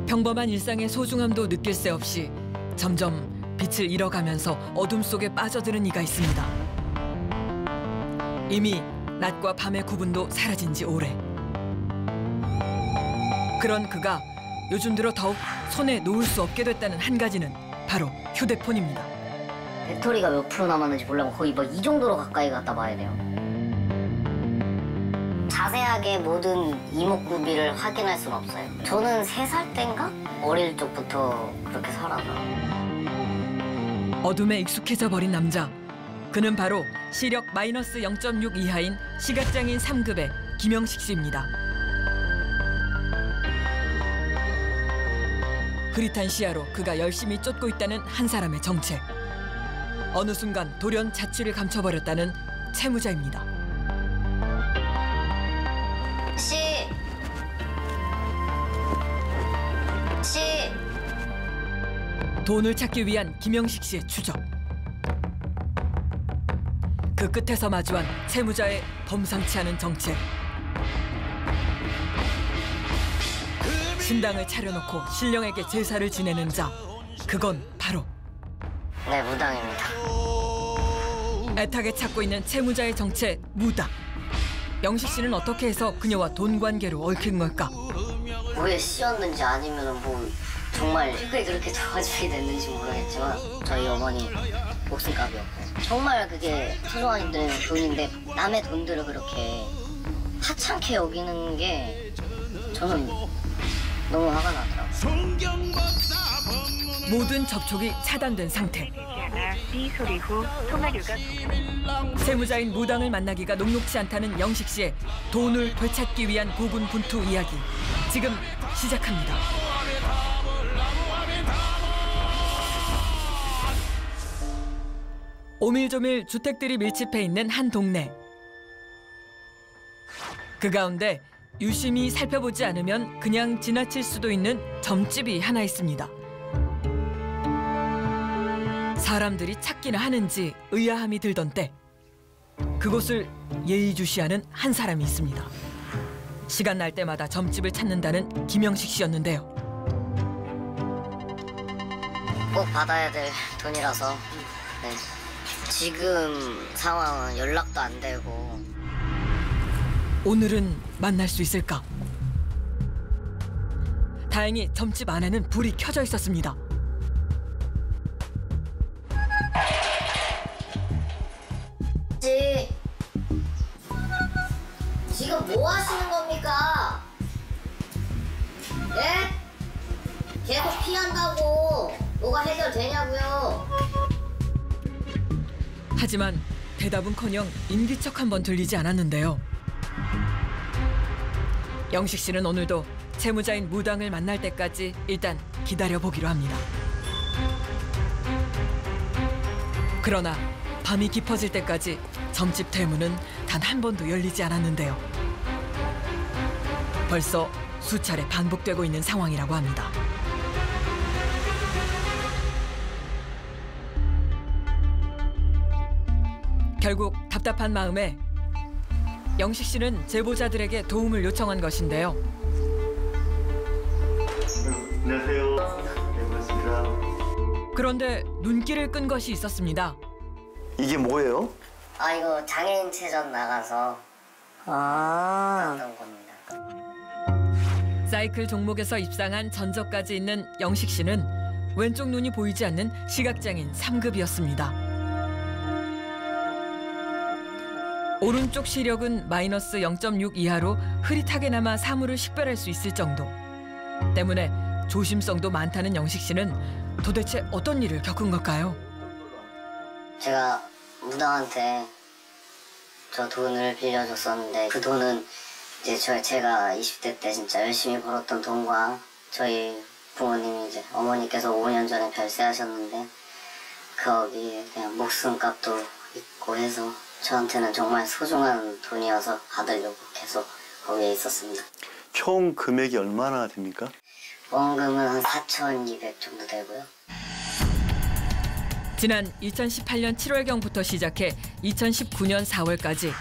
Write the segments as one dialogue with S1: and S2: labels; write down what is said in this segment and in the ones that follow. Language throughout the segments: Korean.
S1: 평범한 일상의 소중함도 느낄 새 없이 점점 빛을 잃어가면서 어둠 속에 빠져드는 이가 있습니다. 이미 낮과 밤의 구분도 사라진 지 오래. 그런 그가 요즘 들어 더욱 손에 놓을 수 없게 됐다는 한 가지는 바로 휴대폰입니다.
S2: 배터리가 몇 프로 남았는지 몰라고 거의 뭐 이 정도로 가까이 갔다 봐야 돼요. 자세하게 모든 이목구비를 확인할 수는 없어요. 저는 3살 땐가? 어릴 적부터 그렇게 살아서.
S1: 어둠에 익숙해져 버린 남자. 그는 바로 시력 마이너스 0.6 이하인 시각장애인 3급의 김영식 씨입니다. 흐릿한 시야로 그가 열심히 쫓고 있다는 한 사람의 정체. 어느 순간 돌연 자취를 감춰버렸다는 채무자입니다.
S2: 씨!
S1: 돈을 찾기 위한 김영식 씨의 추적. 그 끝에서 마주한 채무자의 범상치 않은 정체. 신당을 차려놓고 신령에게 제사를 지내는 자. 그건 바로
S2: 네, 무당입니다.
S1: 애타게 찾고 있는 채무자의 정체 무당. 영식 씨는 어떻게 해서 그녀와 돈 관계로 얽힌 걸까?
S2: 뭐에 씌었는지 아니면 뭐 정말 왜 그렇게 잡아주게 됐는지 모르겠지만 저희 어머니 목숨값이었고 정말 그게 소중한 돈인데 남의 돈들을 그렇게 하찮게 여기는 게 저는 너무 화가 나더라고요.
S1: 모든 접촉이 차단된 상태. 세무자인 무당을 만나기가 녹록지 않다는 영식 씨의 돈을 되찾기 위한 고군분투 이야기. 지금 시작합니다. 오밀조밀 주택들이 밀집해 있는 한 동네. 그 가운데 유심히 살펴보지 않으면 그냥 지나칠 수도 있는 점집이 하나 있습니다. 사람들이 찾기나 하는지 의아함이 들던 때 그곳을 예의주시하는 한 사람이 있습니다. 시간 날 때마다 점집을 찾는다는 김영식 씨였는데요.
S2: 꼭 받아야 될 돈이라서 네. 지금 상황은 연락도 안 되고.
S1: 오늘은 만날 수 있을까? 다행히 점집 안에는 불이 켜져 있었습니다.
S2: 지금 뭐 하시는 겁니까? 예? 계속 피한다고 뭐가 해결되냐고요?
S1: 하지만 대답은커녕 인기척 한 번 들리지 않았는데요. 영식 씨는 오늘도 채무자인 무당을 만날 때까지 일단 기다려보기로 합니다. 그러나 밤이 깊어질 때까지 점집 대문은 단 한 번도 열리지 않았는데요. 벌써 수차례 반복되고 있는 상황이라고 합니다. 결국 답답한 마음에 영식 씨는 제보자들에게 도움을 요청한 것인데요.
S3: 안녕하세요. 네, 반갑습니다.
S1: 그런데 눈길을 끈 것이 있었습니다.
S3: 이게 뭐예요?
S2: 아, 이거 장애인체전 나가서 했던 겁니다.
S1: 사이클 종목에서 입상한 전적까지 있는 영식 씨는 왼쪽 눈이 보이지 않는 시각장애인 3급이었습니다. 오른쪽 시력은 마이너스 0.6 이하로 흐릿하게나마 사물을 식별할 수 있을 정도. 때문에 조심성도 많다는 영식 씨는 도대체 어떤 일을 겪은 걸까요?
S2: 제가 무당한테 저 돈을 빌려줬었는데 그 돈은 이제 제가 20대 때 진짜 열심히 벌었던 돈과 저희 부모님이 이제 어머니께서 5년 전에 별세하셨는데 거기에 그냥 목숨값도 있고 해서 저한테는 정말 소중한 돈이어서 받으려고 계속 거기에 있었습니다.
S3: 총 금액이 얼마나 됩니까?
S2: 원금은 한 4,200 정도 되고요.
S1: 지난 2018년 7월경부터 시작해 2019년 4월까지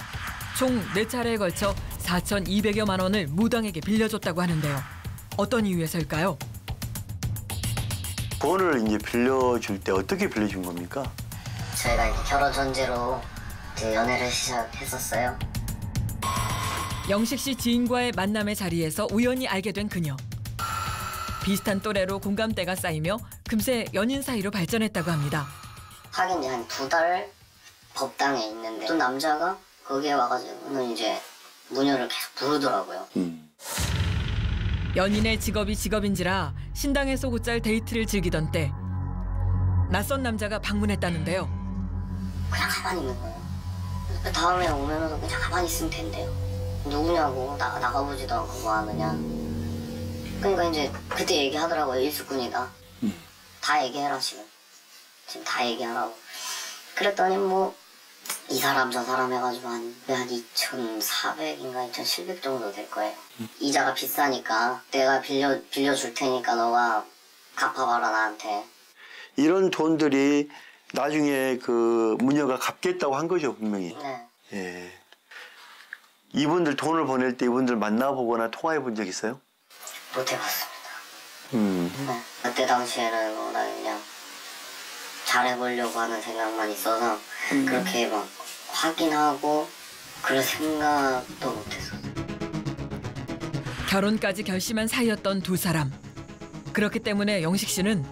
S1: 총 4차례에 걸쳐 4,200여만 원을 무당에게 빌려줬다고 하는데요. 어떤 이유에서일까요?
S3: 돈을 이제 빌려줄 때 어떻게 빌려준 겁니까?
S2: 저희가 이제 결혼 전제로 이제 연애를 시작했었어요.
S1: 영식 씨 지인과의 만남의 자리에서 우연히 알게 된 그녀. 비슷한 또래로 공감대가 쌓이며 금세 연인 사이로 발전했다고 합니다.
S2: 하긴 이제 한 2달 법당에 있는데 또 남자가 거기에 와가지고는 이제 무녀를 계속 부르더라고요.
S1: 연인의 직업이 직업인지라 신당에서 곧잘 데이트를 즐기던 때 낯선 남자가 방문했다는데요.
S2: 그냥 가만히 있는 거예요. 그래서 다음에 오면은 그냥 가만히 있으면 된대요. 누구냐고 나가보지도 않고 뭐 하느냐. 그러니까 이제 그때 얘기하더라고요. 일수꾼이다. 다 얘기해라 지금 다 얘기하라고. 그랬더니 뭐 이 사람 저 사람 해가지고 한 2,400인가 2,700 정도 될 거예요. 이자가 비싸니까 내가 빌려줄 테니까 너가 갚아봐라 나한테.
S3: 이런 돈들이 나중에 그 무녀가 갚겠다고 한 거죠, 분명히.
S2: 네.
S3: 예. 이분들 돈을 보낼 때 이분들 만나보거나 통화해 본 적 있어요?
S2: 못 해봤습니다.
S3: 음.
S2: 네. 그때 당시에는 뭐 나 그냥 잘해보려고 하는 생각만 있어서 그렇게 막 확인하고 그럴 생각도 못했어요.
S1: 결혼까지 결심한 사이였던 두 사람. 그렇기 때문에 영식 씨는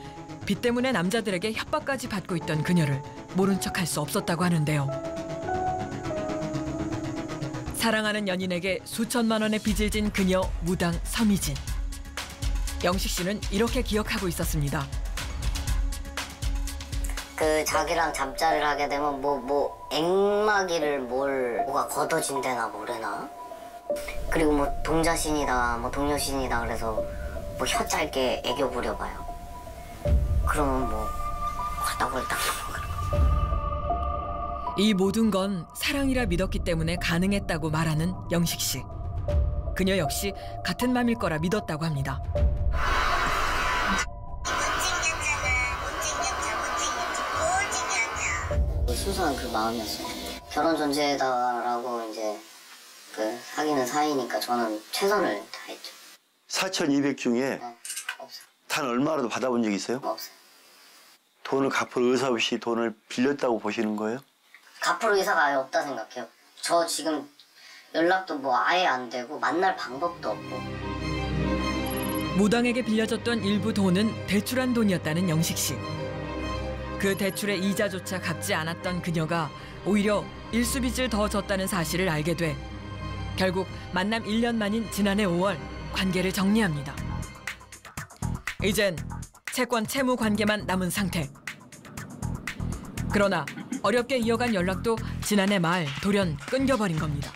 S1: 빚 때문에 남자들에게 협박까지 받고 있던 그녀를 모른 척할 수 없었다고 하는데요. 사랑하는 연인에게 수천만 원의 빚을 진 그녀 무당 서미진. 영식 씨는 이렇게 기억하고 있었습니다.
S2: 그 자기랑 잠자리를 하게 되면 뭐 앵마기를 뭐가 걷어진대나 뭐래나. 그리고 뭐 동자신이다 뭐 동료신이다 그래서 뭐 혀 짧게 애교 부려봐요. 그러면 뭐 헐떡헐떡.
S1: 이 모든 건 사랑이라 믿었기 때문에 가능했다고 말하는 영식 씨. 그녀 역시 같은 맘일 거라 믿었다고 합니다.
S2: 순수한 그 마음이었어요. 결혼 존재다라고 이제 그 사귀는 사이니까 저는 최선을 다했죠.
S3: 4,200 중에
S2: 네, 없어요.
S3: 단 얼마라도 받아본 적 있어요?
S2: 없어요.
S3: 돈을 갚을 의사 없이 돈을 빌렸다고 보시는 거예요?
S2: 갚을 의사가 아예 없다 생각해요. 저 지금 연락도 뭐 아예 안 되고 만날 방법도 없고.
S1: 무당에게 빌려줬던 일부 돈은 대출한 돈이었다는 영식 씨. 그 대출의 이자조차 갚지 않았던 그녀가 오히려 일수빚을 더 졌다는 사실을 알게 돼 결국 만남 1년 만인 지난해 5월 관계를 정리합니다. 이젠 채권 채무 관계만 남은 상태. 그러나 어렵게 이어간 연락도 지난해 말 돌연 끊겨버린 겁니다.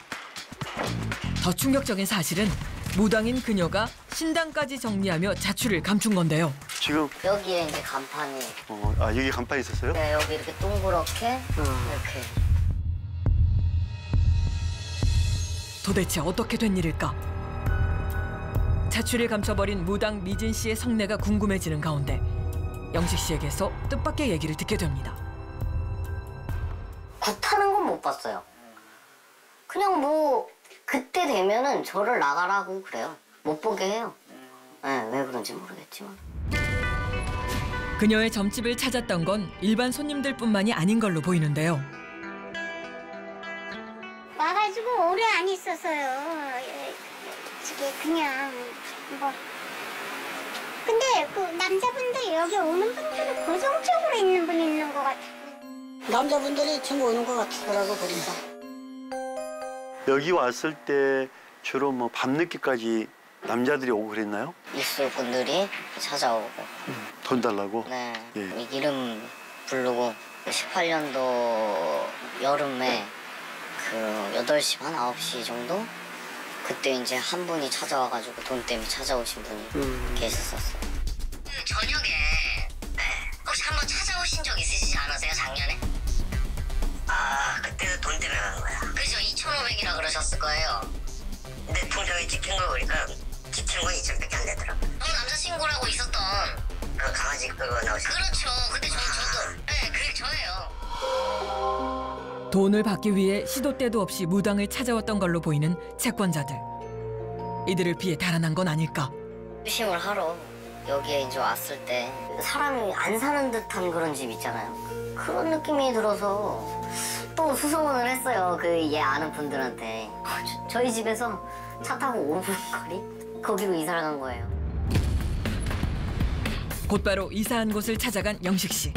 S1: 더 충격적인 사실은 무당인 그녀가 신당까지 정리하며 자취를 감춘 건데요.
S3: 지금
S2: 여기에 이제 간판이.
S3: 여기 간판이 있었어요?
S2: 네, 여기 이렇게 동그랗게 이렇게.
S1: 도대체 어떻게 된 일일까? 자취를 감춰버린 무당 미진 씨의 성내가 궁금해지는 가운데 영식 씨에게서 뜻밖의 얘기를 듣게 됩니다.
S2: 굿하는 건 못 봤어요. 그냥 뭐 그때 되면은 저를 나가라고 그래요. 못 보게 해요. 네, 왜 그런지 모르겠지만.
S1: 그녀의 점집을 찾았던 건 일반 손님들뿐만이 아닌 걸로 보이는데요.
S4: 와가지고 오래 안 있었어요. 저게 그냥 뭐. 근데 그 남자분들 여기 오는 분들은 고정적으로 있는 분이 있는 것 같아요.
S2: 남자분들이 지금 오는 것 같더라고 보니까.
S3: 여기 왔을 때 주로 뭐 밤늦게까지 남자들이 오고 그랬나요?
S2: 일수꾼들이 찾아오고.
S3: 돈 달라고?
S2: 네.
S3: 예.
S2: 이름 부르고 18년도 여름에 그 8시 반 9시 정도 그때 이제 한 분이 찾아와가지고 돈 때문에 찾아오신 분이 계셨었어요. 저녁에 혹시 한번 찾아오신 적 있으시지 않으세요 작년에?
S5: 아, 그때도 돈 때문에 간 거야.
S2: 그죠 2,500이라 그러셨을 거예요.
S5: 근데 통장에 찍힌 걸 보니까 찍힌 건 2,000밖에 안 되더라고.
S2: 남자친구라고 있었던.
S5: 그 강아지 끌고 나오신.
S2: 그렇죠. 근데 저도 네 그게 저예요.
S1: 돈을 받기 위해 시도 때도 없이 무당을 찾아왔던 걸로 보이는 채권자들. 이들을 피해 달아난 건 아닐까?
S2: 의심을 하러 여기에 이제 왔을 때 사람이 안 사는 듯한 그런 집 있잖아요. 그런 느낌이 들어서 또 수소문을 했어요. 그 얘 아는 분들한테. 저희 집에서 차 타고 5분 거리? 거기로 이사를 간 거예요.
S1: 곧바로 이사한 곳을 찾아간 영식 씨.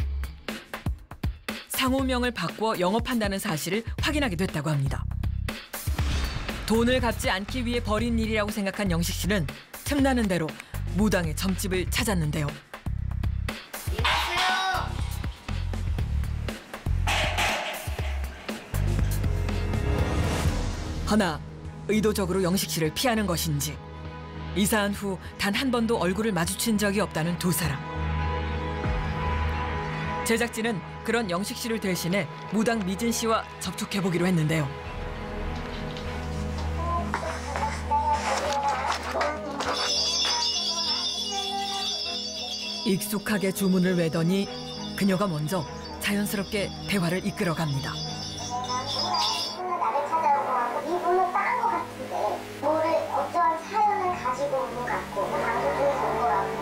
S1: 상호명을 바꿔 영업한다는 사실을 확인하게 됐다고 합니다. 돈을 갚지 않기 위해 벌인 일이라고 생각한 영식 씨는 틈나는 대로 무당의 점집을 찾았는데요. 허나 의도적으로 영식 씨를 피하는 것인지 이사한 후 단 한 번도 얼굴을 마주친 적이 없다는 두 사람. 제작진은 그런 영식 씨를 대신해 무당 미진 씨와 접촉해보기로 했는데요. 익숙하게 주문을 외더니 그녀가 먼저 자연스럽게 대화를 이끌어갑니다.
S4: 나를 찾아온 것 같고 이분은 딴 것 같은데 뭐를 어떠한 사연을 가지고 온 것 같고 방송 중에서 온 것 같고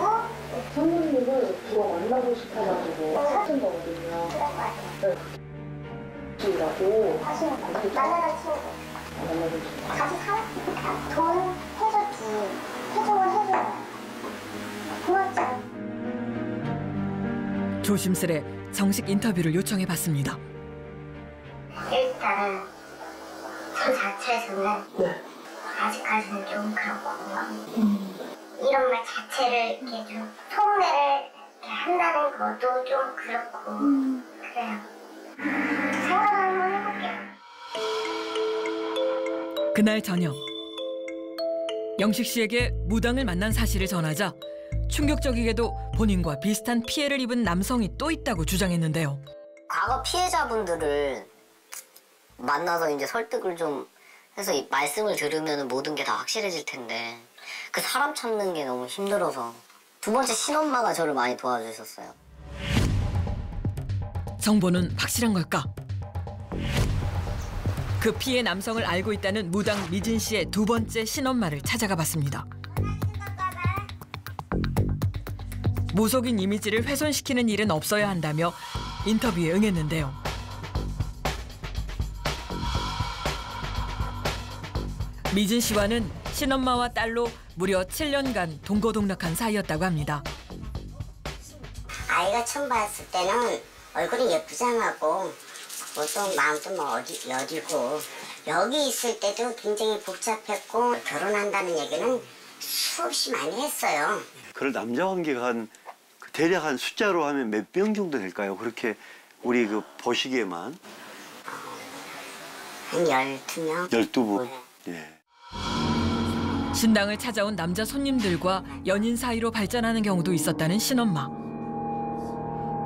S6: 선생님을 주로 만나고 싶어가지고 사신 거거든요.
S4: 그런 것 같아요.
S6: 이라고
S4: 하시는 거 만나는 친구 같이 살았으니까 돈 해줬지 해주면 해줘요. 고맙죠.
S1: 조심스레 정식 인터뷰를 요청해봤습니다.
S4: 일단은 저 자체에서는 아직까지는 좀 그렇고 이런 말 자체를 이렇게 좀 속내를 이렇게 한다는 것도 좀 그렇고 그래요. 생각을 한번 해볼게요.
S1: 그날 저녁 영식 씨에게 무당을 만난 사실을 전하자 충격적이게도 본인과 비슷한 피해를 입은 남성이 또 있다고 주장했는데요.
S2: 과거 피해자분들을 만나서 이제 설득을 좀 해서 이 말씀을 들으면 모든 게 다 확실해질 텐데 그 사람 찾는 게 너무 힘들어서 두 번째 친엄마가 저를 많이 도와주셨어요.
S1: 정보는 확실한 걸까? 그 피해 남성을 알고 있다는 무당 미진 씨의 두 번째 친엄마를 찾아가 봤습니다. 무속인 이미지를 훼손시키는 일은 없어야 한다며 인터뷰에 응했는데요. 미진 씨와는 친엄마와 딸로 무려 7년간 동거동락한 사이였다고 합니다.
S7: 아이가 처음 봤을 때는 얼굴이 예쁘장하고 보통 마음도 뭐 여리고 여기 있을 때도 굉장히 복잡했고 결혼한다는 얘기는 수없이 많이 했어요.
S3: 그럴 남자 관계가 대략 한 숫자로 하면 몇 명 정도 될까요? 그렇게 우리 그 보시기에만.
S7: 한 12명?
S3: 12분. 예.
S1: 신당을 찾아온 남자 손님들과 연인 사이로 발전하는 경우도 있었다는 신엄마.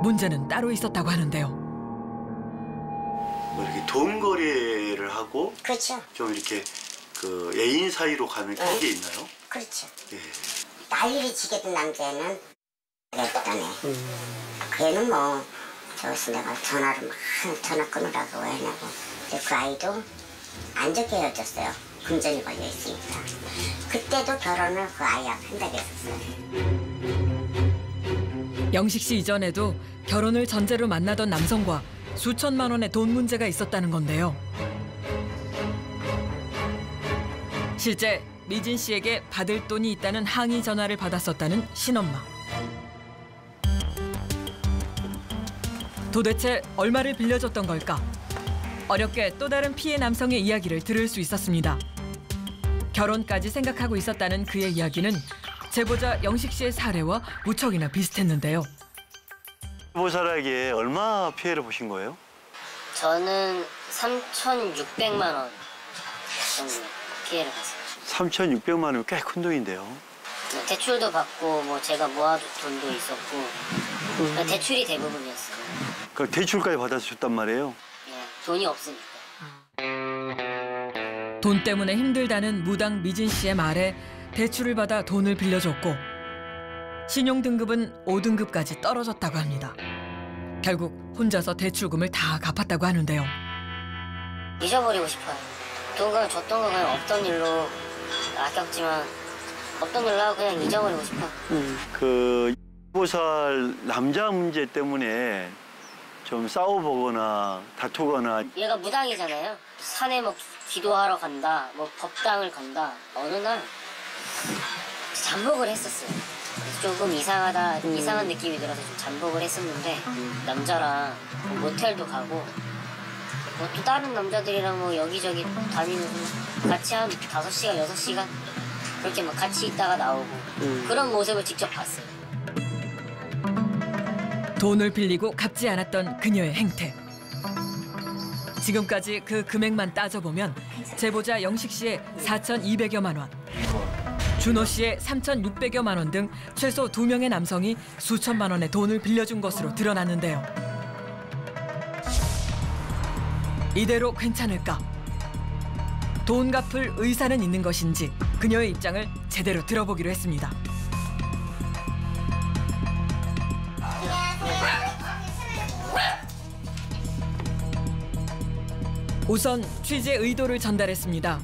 S1: 문제는 따로 있었다고 하는데요.
S3: 뭐 이렇게 돈 거래를 하고
S7: 그렇죠.
S3: 좀 이렇게 그 애인 사이로 가는 그런 게 있나요?
S7: 그렇죠.
S3: 예.
S7: 난리를 지게 된 남자애는 그랬다네. 걔는 뭐 저기서 내가 전화를 막 전화 끊으라고 해내고 그 아이도 안 좋게 헤어졌어요. 금전이 걸려 있으니까. 그때도 결혼을 그 아이 앞에 한다고 했었어요.
S1: 영식 씨 이전에도 결혼을 전제로 만나던 남성과 수천만 원의 돈 문제가 있었다는 건데요. 실제 미진 씨에게 받을 돈이 있다는 항의 전화를 받았었다는 신엄마. 도대체 얼마를 빌려줬던 걸까? 어렵게 또 다른 피해 남성의 이야기를 들을 수 있었습니다. 결혼까지 생각하고 있었다는 그의 이야기는 제보자 영식 씨의 사례와 무척이나 비슷했는데요.
S3: 보살에게 얼마 피해를 보신 거예요?
S2: 저는 3,600만 원 정도 피해를 봤어요.
S3: 3,600만 원이면 꽤 큰 돈인데요.
S2: 대출도 받고 뭐 제가 모아둔 돈도 있었고 대출이 대부분이었어요.
S3: 그 대출까지 받아서 줬단 말이에요?
S2: 예, 돈이 없으니까.
S1: 돈 때문에 힘들다는 무당 미진 씨의 말에 대출을 받아 돈을 빌려줬고 신용등급은 5등급까지 떨어졌다고 합니다. 결국 혼자서 대출금을 다 갚았다고 하는데요.
S2: 잊어버리고 싶어요. 돈을 줬던 거 그냥 없던 일로 아꼈지만 없던 일나 그냥 잊어버리고 싶어.
S3: 그 15살 남자 문제 때문에 좀 싸워보거나 다투거나.
S2: 얘가 무당이잖아요. 산에 뭐 기도하러 간다, 뭐 법당을 간다. 어느 날 잠복을 했었어요. 그래서 조금 이상한 느낌이 들어서 좀 잠복을 했었는데 남자랑 뭐 모텔도 가고 뭐 또 다른 남자들이랑 뭐 여기저기 다니면서 같이 한 5시간, 6시간 그렇게 막 같이 있다가 나오고 그런 모습을 직접 봤어요.
S1: 돈을 빌리고 갚지 않았던 그녀의 행태. 지금까지 그 금액만 따져보면 제보자 영식 씨의 4,200여만 원, 준호 씨의 3,600여만 원 등 최소 2명의 남성이 수천만 원의 돈을 빌려준 것으로 드러났는데요. 이대로 괜찮을까? 돈 갚을 의사는 있는 것인지 그녀의 입장을 제대로 들어보기로 했습니다. 우선 취재 의도를 전달했습니다.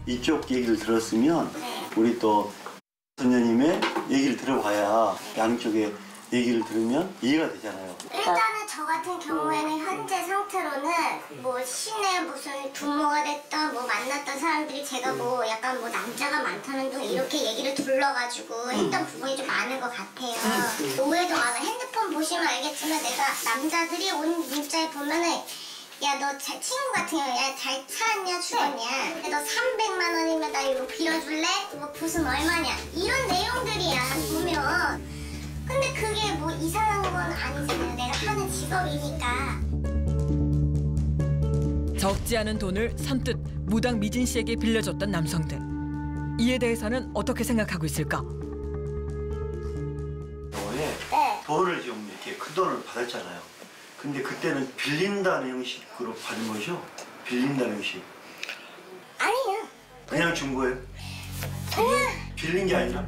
S3: 이쪽 얘기를 들었으면 우리 또 선녀님의 얘기를 들어봐야 양쪽의 얘기를 들으면 이해가 되잖아요.
S4: 일단은 저 같은 경우에는 현재 상태로는 뭐 시내 무슨 부모가 됐던 뭐 만났던 사람들이 제가 뭐 약간 뭐 남자가 많다는 둥 이렇게 얘기를 둘러가지고 했던 부분이 좀 많은 것 같아요. 오해도 많아. 핸드폰 보시면 알겠지만 내가 남자들이 온 문자에 보면은 야 너 친구 같은 경우 야 잘 살았냐 죽었냐 너 300만 원이면 나 이거 빌려줄래? 뭐 무슨 얼마냐 이런 내용들이야 보면. 근데 그게 뭐 이상한 건 아니잖아요. 내가 하는 직업이니까.
S1: 적지 않은 돈을 선뜻 무당 미진 씨에게 빌려줬던 남성들. 이에 대해서는 어떻게 생각하고 있을까?
S3: 네. 돈을 좀 이렇게 큰 돈을 받았잖아요. 근데 그때는 빌린다는 형식으로 받은 거죠? 빌린다는 형식.
S4: 아니요.
S3: 그냥 준 거예요? 빌린 게 아니라?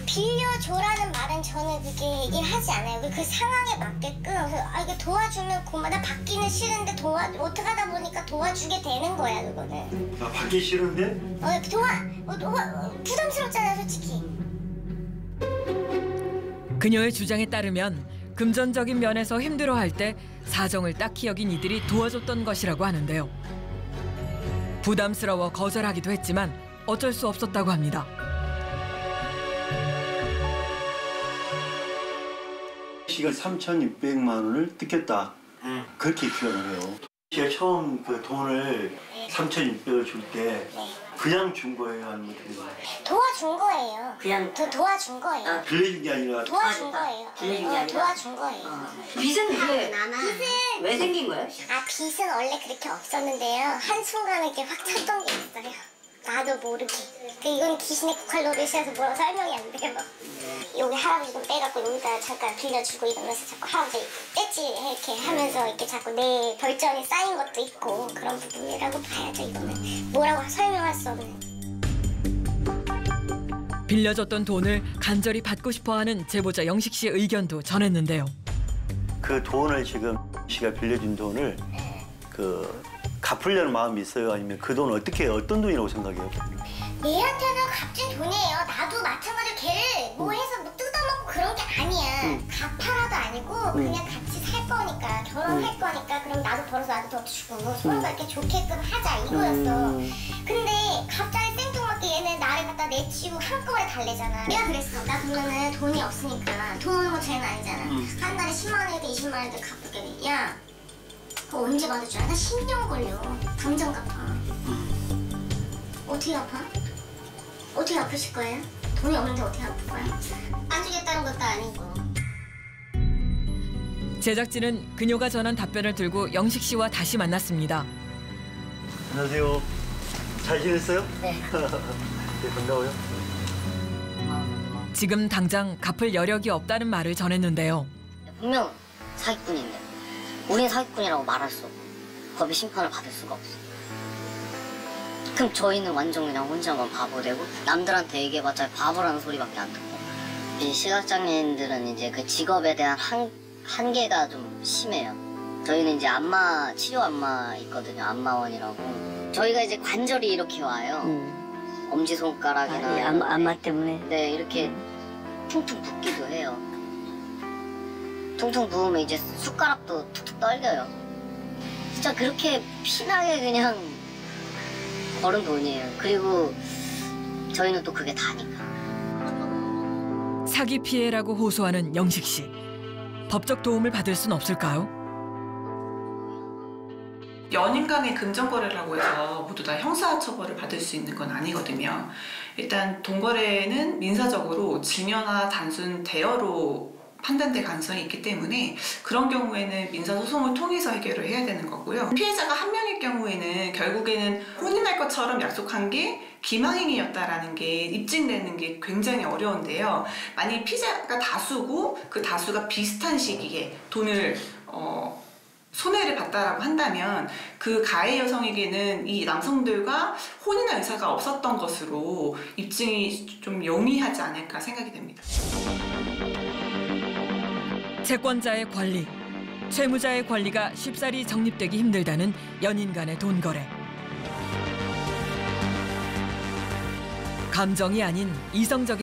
S4: 빌려줘라는 말은 저는 그렇게 얘기하지 않아요. 그 상황에 맞게끔 이거 도와주면 고마. 나 받기는 싫은데 어떻게 하다 보니까 도와주게 되는 거야 그거는.
S3: 나 받기 싫은데?
S4: 부담스럽잖아 솔직히.
S1: 그녀의 주장에 따르면 금전적인 면에서 힘들어할 때 사정을 딱히 여긴 이들이 도와줬던 것이라고 하는데요. 부담스러워 거절하기도 했지만 어쩔 수 없었다고 합니다.
S3: 씨가 3,600만 원을 뜯겼다. 그렇게 표현을 해요. 씨가 처음 그 돈을 3,600을 줄 때 그냥 준 거예요? 아니면 어떻게 돼요?
S4: 도와준 거예요.
S2: 그냥
S4: 도와준 거예요.
S3: 빌려준 게 아니라
S4: 도와준 거예요.
S2: 빌려준 게 아니라?
S4: 도와준 거예요.
S2: 빚은 왜 생긴 거예요?
S4: 빚은 원래 그렇게 없었는데요. 한순간에 이렇게 확 찼던 게 있어요. 나도 모르게. 이건 귀신의 국할 노릇이라서 뭐라고 설명이 안 돼요. 여기 할아버지 돈 빼갖고 여기다 잠깐 빌려주고 이러면서 자꾸 할아버지 떼지 이렇게 하면서 이렇게 자꾸 내 별점이 쌓인 것도 있고 그런 부분이라고 봐야죠. 이거는 뭐라고 설명할 수 없는.
S1: 빌려줬던 돈을 간절히 받고 싶어하는 제보자 영식 씨의 의견도 전했는데요.
S3: 그 돈을 지금 씨가 빌려준 돈을 갚으려는 마음이 있어요? 아니면 그 돈 어떤 돈이라고 생각해요?
S4: 얘한테는 값진 돈이에요. 나도 마찬가지로 걔를 뭐 해서 뭐 뜯어먹고 그런 게 아니야. 갚아라도 아니고 그냥 같이 살 거니까 결혼할 거니까 그럼 나도 벌어서 나도 더 주고 서로가 이렇게 좋게끔 하자 이거였어. 근데 갑자기 생뚱맞게 얘는 나를 갖다 내치고 한꺼번에 달래잖아. 내가 그랬어. 나 그러면은 돈이 없으니까 돈 오는 건 죄는 아니잖아. 한 달에 10만 원이든 20만 원이든 갚게 돼. 야 그거 언제 받을 줄 알아? 10년 걸려. 당장 갚아. 어떻게 갚아? 어떻게 갚으실 거예요? 돈이 없는데 어떻게 갚을 거야? 안 주겠다는 것도 아니고.
S1: 제작진은 그녀가 전한 답변을 들고 영식 씨와 다시 만났습니다.
S3: 안녕하세요. 잘 지냈어요?
S2: 네.
S3: 네, 반가워요.
S1: 지금 당장 갚을 여력이 없다는 말을 전했는데요.
S2: 분명 사기꾼인데 우린 사기꾼이라고 말할 수 없고 법의 심판을 받을 수가 없어. 그럼 저희는 완전 그냥 혼자만 바보 되고 남들한테 얘기해봤자 바보라는 소리밖에 안 듣고. 이 시각장애인들은 이제 그 직업에 대한 한계가 좀 심해요. 저희는 이제 치료 안마 있거든요. 안마원이라고. 저희가 이제 관절이 이렇게 와요. 엄지손가락이나
S8: 안마 때문에.
S2: 네, 이렇게 퉁퉁 붓기도 해요. 퉁퉁 부으면 이제 숟가락도 툭툭 떨려요. 진짜 그렇게 피나게 그냥 벌은 돈이에요. 그리고 저희는 또 그게 다니까.
S1: 사기 피해라고 호소하는 영식 씨. 법적 도움을 받을 순 없을까요?
S9: 연인 간의 금전거래라고 해서 모두 다 형사처벌을 받을 수 있는 건 아니거든요. 일단 돈거래는 민사적으로 증여나 단순 대여로 판단될 가능성이 있기 때문에 그런 경우에는 민사소송을 통해서 해결을 해야 되는 거고요. 피해자가 한 명일 경우에는 결국에는 혼인할 것처럼 약속한 게 기망행위였다라는 게 입증되는 게 굉장히 어려운데요. 만약 피해자가 다수고 그 다수가 비슷한 시기에 돈을 손해를 봤다라고 한다면 그 가해 여성에게는 이 남성들과 혼인할 의사가 없었던 것으로 입증이 좀 용이하지 않을까 생각이 됩니다.
S1: 채권자의 관리, 채무자의 관리가 쉽사리 정립되기 힘들다는 연인 간의 돈 거래. 감정이 아닌 이성적인